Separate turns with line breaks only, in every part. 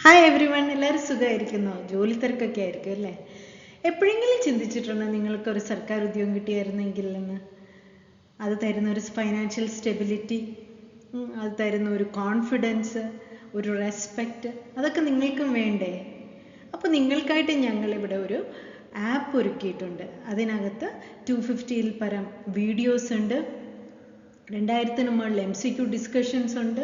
Hi every one, എല്ലാവരും സുഖമായിരിക്കുന്നോ? ജോലി തിരക്കൊക്കെ ആയിരിക്കും അല്ലേ? എപ്പോഴെങ്കിലും ചിന്തിച്ചിട്ടുണ്ടോ നിങ്ങൾക്കൊരു സർക്കാർ ഉദ്യോഗം കിട്ടിയായിരുന്നെങ്കിൽ എന്ന്? അത് തരുന്ന ഒരു ഫൈനാൻഷ്യൽ സ്റ്റെബിലിറ്റി, അത് തരുന്ന ഒരു കോൺഫിഡൻസ്, ഒരു റെസ്പെക്റ്റ്, അതൊക്കെ നിങ്ങൾക്കും വേണ്ടേ? അപ്പോൾ നിങ്ങൾക്കായിട്ട് ഞങ്ങളിവിടെ ഒരു ആപ്പ് ഒരുക്കിയിട്ടുണ്ട്. അതിനകത്ത് 250-ൽ പരം വീഡിയോസ് ഉണ്ട്, 2000-ന് മുകളിൽ MCQ ഡിസ്കഷൻസ് ഉണ്ട്.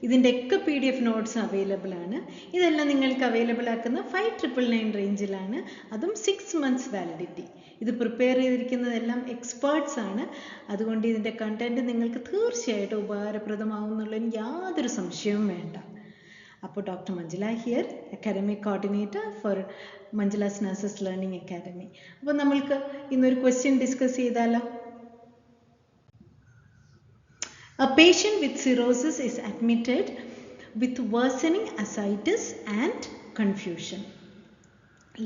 ഇതിൻ്റെയൊക്കെ PDF നോട്ട്സ് അവൈലബിൾ ആണ്. ഇതെല്ലാം നിങ്ങൾക്ക് അവൈലബിൾ ആക്കുന്ന 5999 റേഞ്ചിലാണ്, അതും 6 months വാലിഡിറ്റി. ഇത് പ്രിപ്പയർ ചെയ്തിരിക്കുന്നതെല്ലാം എക്സ്പേർട്സ് ആണ്. അതുകൊണ്ട് ഇതിൻ്റെ കണ്ടന്റ് നിങ്ങൾക്ക് തീർച്ചയായിട്ടും ഉപകാരപ്രദമാവും എന്നുള്ളതിന് യാതൊരു സംശയവും വേണ്ട. അപ്പോൾ doctor Manjula here, academic coordinator for Manjula's nurses learning academy. അപ്പോൾ നമ്മൾക്ക് ഇന്നൊരു ക്വസ്റ്റ്യൻ ഡിസ്കസ് ചെയ്താലോ? A patient with cirrhosis is admitted with worsening ascites and confusion.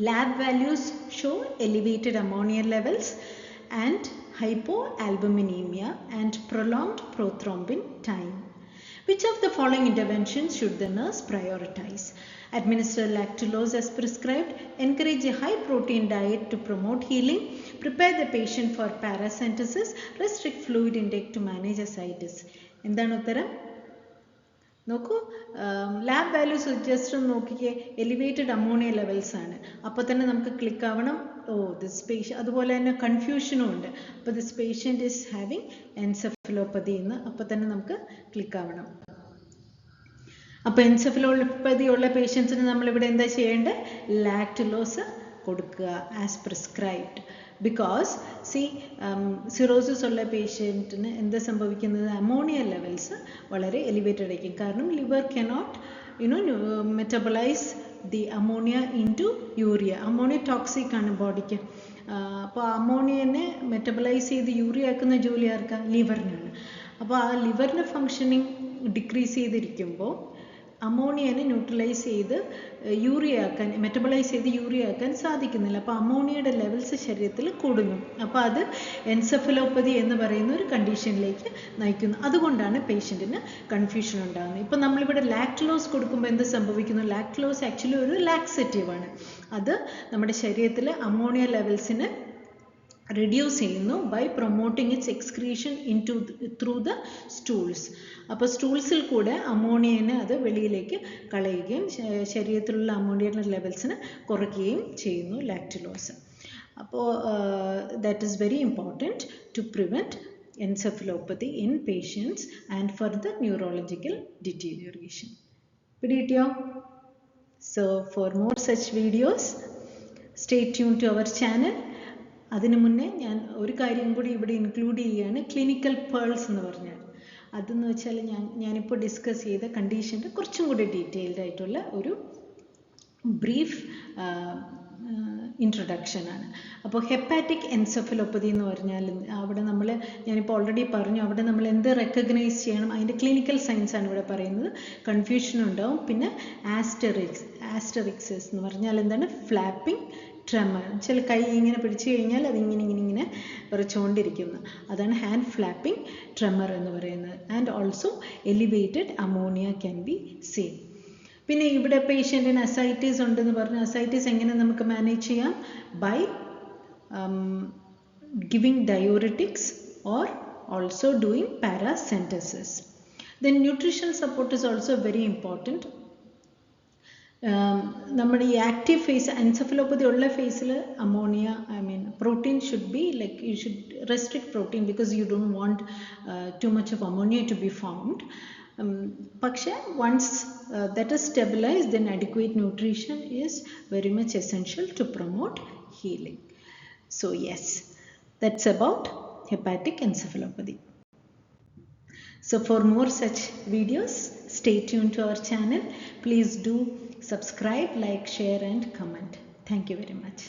Lab values show elevated ammonia levels and hypoalbuminemia and prolonged prothrombin time. Which of the following interventions should the nurse prioritize? Administer lactulose as prescribed, encourage a high protein diet to promote healing, prepare the patient for paracentesis, restrict fluid intake to manage ascites. എന്താണ് ഉത്തരം? നോക്കൂ, lab values just ഒന്ന് നോക്കിക്കേ, elevated ammonia levels ആണ്. അപ്പോൾ തന്നെ നമുക്ക് click ആവണം, ഓ ദിസ് പേഷ്യൻ. അതുപോലെ തന്നെ കൺഫ്യൂഷനും ഉണ്ട്. അപ്പോൾ this patient is having encephalopathy എന്ന് അപ്പോൾ തന്നെ നമുക്ക് ക്ലിക്ക് ആവണം. അപ്പോൾ എൻസെഫലോപ്പതി ഉള്ള പേഷ്യൻസിന് നമ്മളിവിടെ എന്താ ചെയ്യേണ്ടത്? ലാക്ടുലോസ് കൊടുക്കുക ആസ് പ്രിസ്ക്രൈബ്ഡ്. ബിക്കോസ് സിറോസിസ് ഉള്ള പേഷ്യൻറ്റിന് എന്താ സംഭവിക്കുന്നത്? അമോണിയ ലെവൽസ് വളരെ എലിവേറ്റഡ് ആയിരിക്കും. കാരണം liver cannot metabolise the ammonia into urea. Ammonia toxic ആണ് ബോഡിക്ക്. അപ്പോൾ അമോണിയനെ മെറ്റബലൈസ് ചെയ്ത് യൂറിയ ആക്കുന്ന ജോലി ആർക്കാ? ലിവറിനാണ്. അപ്പോൾ ആ ലിവറിൻ്റെ ഫങ്ഷനിങ് ഡിക്രീസ് ചെയ്തിരിക്കുമ്പോൾ അമോണിയനെ ന്യൂട്രലൈസ് ചെയ്ത് യൂറിയ ആക്കാൻ, മെറ്റബലൈസ് ചെയ്ത് യൂറിയ ആക്കാൻ സാധിക്കുന്നില്ല. അപ്പോൾ അമോണിയയുടെ ലെവൽസ് ശരീരത്തിൽ കൂടുന്നു. അപ്പോൾ അത് എൻസെഫലോപ്പതി എന്ന് പറയുന്ന ഒരു കണ്ടീഷനിലേക്ക് നയിക്കുന്നു. അതുകൊണ്ടാണ് പേഷ്യൻറ്റിന് കൺഫ്യൂഷൻ ഉണ്ടാകുന്നത്. ഇപ്പോൾ നമ്മളിവിടെ ലാക്ടുലോസ് കൊടുക്കുമ്പോൾ എന്ത് സംഭവിക്കുന്നു? ലാക്ടുലോസ് ആക്ച്വലി ഒരു ലാക്സേറ്റീവാണ്. അത് നമ്മുടെ ശരീരത്തിൽ അമോണിയ ലെവൽസിന് reduce ചെയ്യുന്നു by promoting its excretion through the stools. അപ്പോൾ സ്റ്റൂൾസിൽ കൂടെ അമോണിയനെ അത് വെളിയിലേക്ക് കളയുകയും ശരീരത്തിലുള്ള അമോണിയയുടെ ലെവൽസിനെ കുറയ്ക്കുകയും ചെയ്യുന്നു ലാക്ടുലോസ്. അപ്പോൾ that is very important to prevent encephalopathy in patients and further neurological deterioration. പിടികിട്ടിയോ? So for more such videos, stay tuned to our channel. അതിനു മുന്നേ ഞാൻ ഒരു കാര്യം കൂടി ഇവിടെ ഇൻക്ലൂഡ് ചെയ്യുകയാണ്, ക്ലിനിക്കൽ പേൾസ് എന്ന് പറഞ്ഞാൽ. അതെന്ന് വെച്ചാൽ ഞാനിപ്പോൾ ഡിസ്കസ് ചെയ്ത കണ്ടീഷൻ്റെ കുറച്ചും കൂടി ഡീറ്റെയിൽഡ് ആയിട്ടുള്ള ഒരു ബ്രീഫ് ഇൻട്രൊഡക്ഷനാണ്. അപ്പോൾ ഹെപ്പാറ്റിക് എൻസെഫലോപ്പതി എന്ന് പറഞ്ഞാൽ അവിടെ ഞാനിപ്പോൾ ഓൾറെഡി പറഞ്ഞു, അവിടെ നമ്മൾ എന്ത് റെക്കഗ്നൈസ് ചെയ്യണം, അതിൻ്റെ ക്ലിനിക്കൽ സയൻസ് ആണ് ഇവിടെ പറയുന്നത്. കൺഫ്യൂഷൻ ഉണ്ടാവും. പിന്നെ ആസ്റ്ററിക്സിസ് എന്ന് പറഞ്ഞാൽ എന്താണ്? Flapping tremor. ചില കൈ ഇങ്ങനെ പിടിച്ചു കഴിഞ്ഞാൽ അതിങ്ങനെ വിറച്ചുകൊണ്ടിരിക്കുന്നു. അതാണ് ഹാൻഡ് ഫ്ലാപ്പിംഗ് ട്രെമർ എന്ന് പറയുന്നത്. And also elevated ammonia can be seen. പിന്നെ ഇവിടെ പേഷ്യൻറ്റിന് അസൈറ്റീസ് ഉണ്ടെന്ന് പറഞ്ഞു. അസൈറ്റീസ് എങ്ങനെ നമുക്ക് മാനേജ് ചെയ്യാം? By giving diuretics or also doing paracentesis. Then nutritional support is also very important. നമ്മുടെ ഈ ആക്റ്റീവ് ഫേസ്, എൻസെഫലോപ്പതി ഉള്ള ഫേസിൽ ammonia, protein should be like, you should restrict protein because you don't want too much of ammonia to be formed. പക്ഷേ once that is stabilized, then adequate nutrition is very much essential to promote healing. So yes, that's about hepatic encephalopathy. So for more such videos, stay tuned to our channel. Please do subscribe, like, share and comment. Thank you very much.